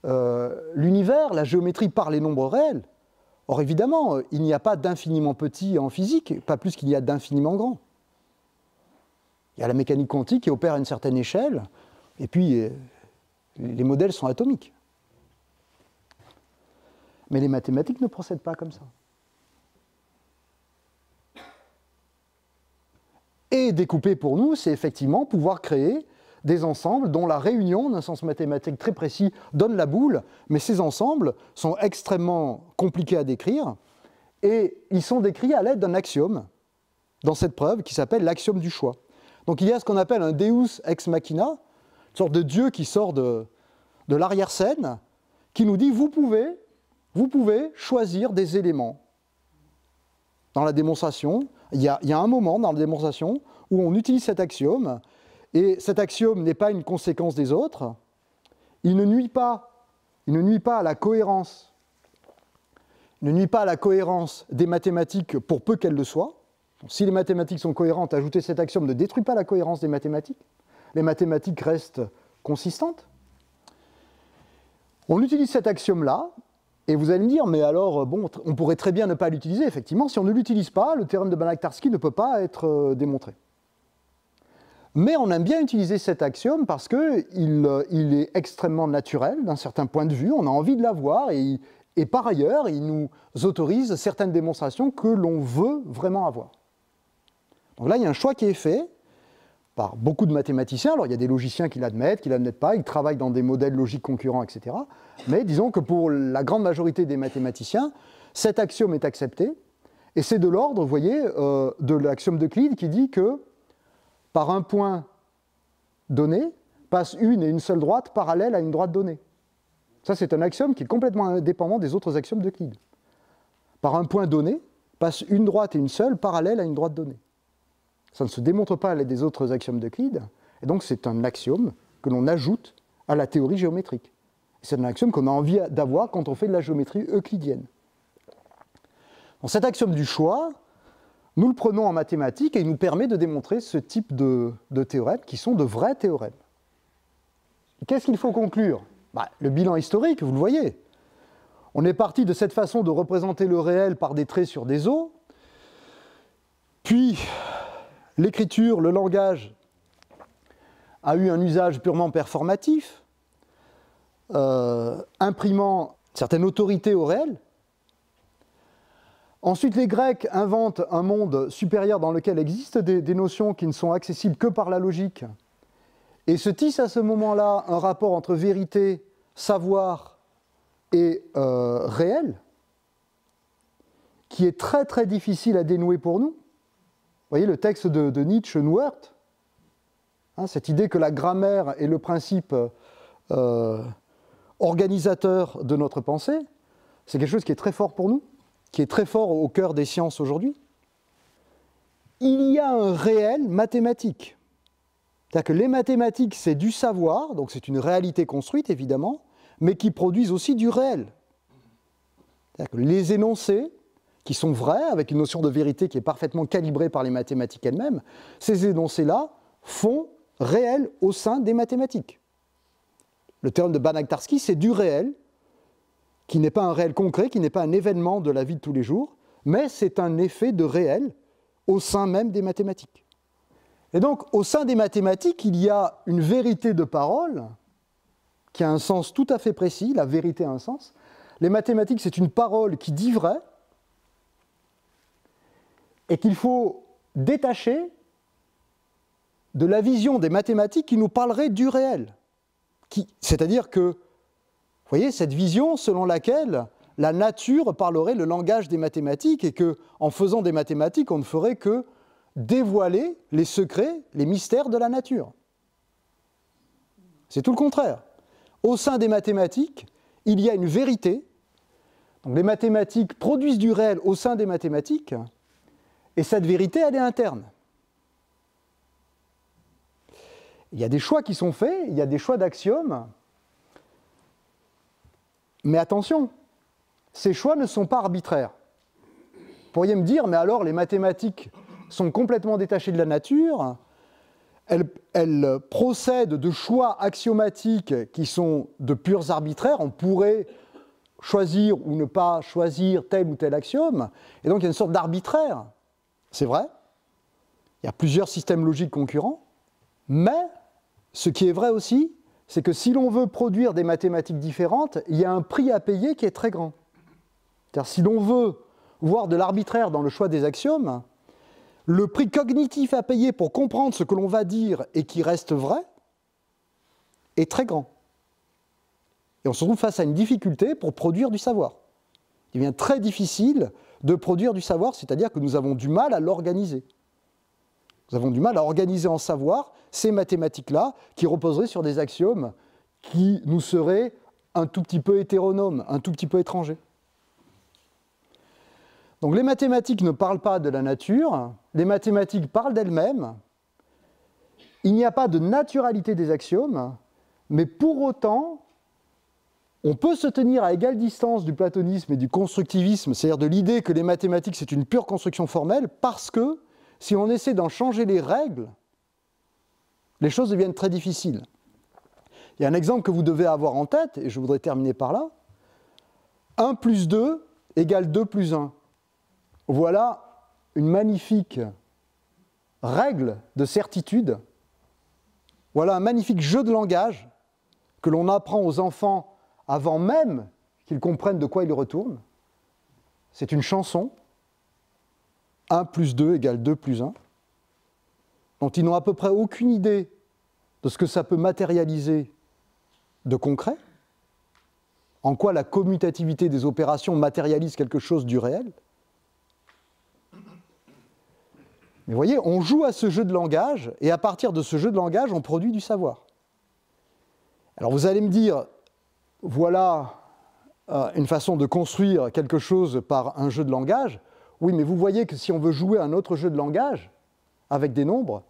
l'univers, la géométrie par les nombres réels. Or évidemment, il n'y a pas d'infiniment petit en physique, pas plus qu'il y a d'infiniment grand. Il y a la mécanique quantique qui opère à une certaine échelle, et puis les modèles sont atomiques. Mais les mathématiques ne procèdent pas comme ça. Et découper pour nous, c'est effectivement pouvoir créer des ensembles dont la réunion, d'un sens mathématique très précis, donne la boule, mais ces ensembles sont extrêmement compliqués à décrire, et ils sont décrits à l'aide d'un axiome, dans cette preuve, qui s'appelle l'axiome du choix. Donc il y a ce qu'on appelle un Deus ex machina, une sorte de Dieu qui sort de l'arrière-scène, qui nous dit vous pouvez choisir des éléments. Dans la démonstration, il y a un moment dans la démonstration où on utilise cet axiome, et cet axiome n'est pas une conséquence des autres, il ne nuit pas il ne nuit pas à la cohérence. Il ne nuit pas à la cohérence des mathématiques pour peu qu'elles le soient. Donc, si les mathématiques sont cohérentes, ajouter cet axiome ne détruit pas la cohérence des mathématiques. Les mathématiques restent consistantes. On utilise cet axiome-là, et vous allez me dire, mais alors, bon, on pourrait très bien ne pas l'utiliser. Effectivement, si on ne l'utilise pas, le théorème de Banach-Tarski ne peut pas être démontré. Mais on aime bien utiliser cet axiome parce qu'il est extrêmement naturel d'un certain point de vue, on a envie de l'avoir, et par ailleurs, il nous autorise certaines démonstrations que l'on veut vraiment avoir. Donc là, il y a un choix qui est fait par beaucoup de mathématiciens. Alors, il y a des logiciens qui l'admettent pas, ils travaillent dans des modèles logiques concurrents, etc. Mais disons que pour la grande majorité des mathématiciens, cet axiome est accepté, et c'est de l'ordre, vous voyez, de l'axiome d'Euclide qui dit que par un point donné, passe une et une seule droite parallèle à une droite donnée. Ça, c'est un axiome qui est complètement indépendant des autres axiomes d'Euclide. Par un point donné, passe une droite et une seule parallèle à une droite donnée. Ça ne se démontre pas à l'aide des autres axiomes d'Euclide, et donc c'est un axiome que l'on ajoute à la théorie géométrique. C'est un axiome qu'on a envie d'avoir quand on fait de la géométrie euclidienne. Donc cet axiome du choix, nous le prenons en mathématiques et il nous permet de démontrer ce type de théorèmes qui sont de vrais théorèmes. Qu'est-ce qu'il faut conclure? Le bilan historique, vous le voyez. On est parti de cette façon de représenter le réel par des traits sur des os, puis l'écriture, le langage a eu un usage purement performatif, imprimant certaines autorités au réel. Ensuite, les Grecs inventent un monde supérieur dans lequel existent des notions qui ne sont accessibles que par la logique, et se tisse à ce moment-là un rapport entre vérité, savoir et réel, qui est très très difficile à dénouer pour nous. Vous voyez, le texte de Nietzsche nous heurte. Cette idée que la grammaire est le principe organisateur de notre pensée, c'est quelque chose qui est très fort pour nous, qui est très fort au cœur des sciences aujourd'hui. Il y a un réel mathématique. C'est-à-dire que les mathématiques, c'est du savoir, donc c'est une réalité construite évidemment, mais qui produisent aussi du réel. C'est-à-dire que les énoncés, qui sont vrais, avec une notion de vérité qui est parfaitement calibrée par les mathématiques elles-mêmes, ces énoncés-là font réel au sein des mathématiques. Le théorème de Banach-Tarski, c'est du réel, qui n'est pas un réel concret, qui n'est pas un événement de la vie de tous les jours, mais c'est un effet de réel au sein même des mathématiques. Et donc, au sein des mathématiques, il y a une vérité de parole qui a un sens tout à fait précis, la vérité a un sens. Les mathématiques, c'est une parole qui dit vrai, et qu'il faut détacher de la vision des mathématiques qui nous parlerait du réel. C'est-à-dire que, vous voyez, cette vision selon laquelle la nature parlerait le langage des mathématiques et qu'en faisant des mathématiques, on ne ferait que dévoiler les secrets, les mystères de la nature. C'est tout le contraire. Au sein des mathématiques, il y a une vérité. Donc les mathématiques produisent du réel au sein des mathématiques, et cette vérité, elle est interne. Il y a des choix qui sont faits, il y a des choix d'axiomes, mais attention, ces choix ne sont pas arbitraires. Vous pourriez me dire, mais alors les mathématiques sont complètement détachées de la nature, elles procèdent de choix axiomatiques qui sont de purs arbitraires, on pourrait choisir ou ne pas choisir tel ou tel axiome, et donc il y a une sorte d'arbitraire. C'est vrai, il y a plusieurs systèmes logiques concurrents, mais ce qui est vrai aussi, c'est que si l'on veut produire des mathématiques différentes, il y a un prix à payer qui est très grand. C'est-à-dire, si l'on veut voir de l'arbitraire dans le choix des axiomes, le prix cognitif à payer pour comprendre ce que l'on va dire et qui reste vrai est très grand. Et on se trouve face à une difficulté pour produire du savoir. Il devient très difficile de produire du savoir, c'est-à-dire que nous avons du mal à l'organiser. Nous avons du mal à organiser en savoir ces mathématiques-là qui reposeraient sur des axiomes qui nous seraient un tout petit peu hétéronomes, un tout petit peu étrangers. Donc les mathématiques ne parlent pas de la nature, les mathématiques parlent d'elles-mêmes. Il n'y a pas de naturalité des axiomes, mais pour autant, On peut se tenir à égale distance du platonisme et du constructivisme, c'est-à-dire de l'idée que les mathématiques, c'est une pure construction formelle, parce que si on essaie d'en changer les règles, les choses deviennent très difficiles. Il y a un exemple que vous devez avoir en tête, et je voudrais terminer par là. 1 plus 2 égale 2 plus 1. Voilà une magnifique règle de certitude. Voilà un magnifique jeu de langage que l'on apprend aux enfants avant même qu'ils comprennent de quoi ils retournent. C'est une chanson. 1 plus 2 égale 2 plus 1. dont ils n'ont à peu près aucune idée de ce que ça peut matérialiser de concret, en quoi la commutativité des opérations matérialise quelque chose du réel. Mais vous voyez, on joue à ce jeu de langage, et à partir de ce jeu de langage, on produit du savoir. Alors vous allez me dire, voilà une façon de construire quelque chose par un jeu de langage. Oui, mais vous voyez que si on veut jouer un autre jeu de langage, avec des nombres,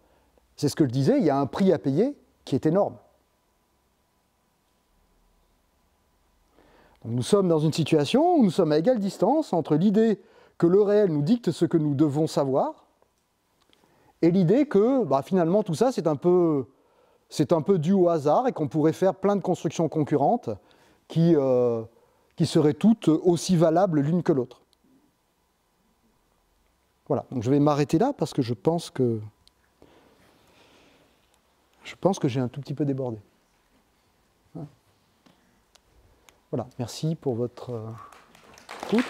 c'est ce que je disais, il y a un prix à payer qui est énorme. Donc nous sommes dans une situation où nous sommes à égale distance entre l'idée que le réel nous dicte ce que nous devons savoir et l'idée que finalement tout ça c'est un peu dû au hasard et qu'on pourrait faire plein de constructions concurrentes qui seraient toutes aussi valables l'une que l'autre. Voilà, donc je vais m'arrêter là parce que je pense que j'ai un tout petit peu débordé. Voilà, merci pour votre écoute.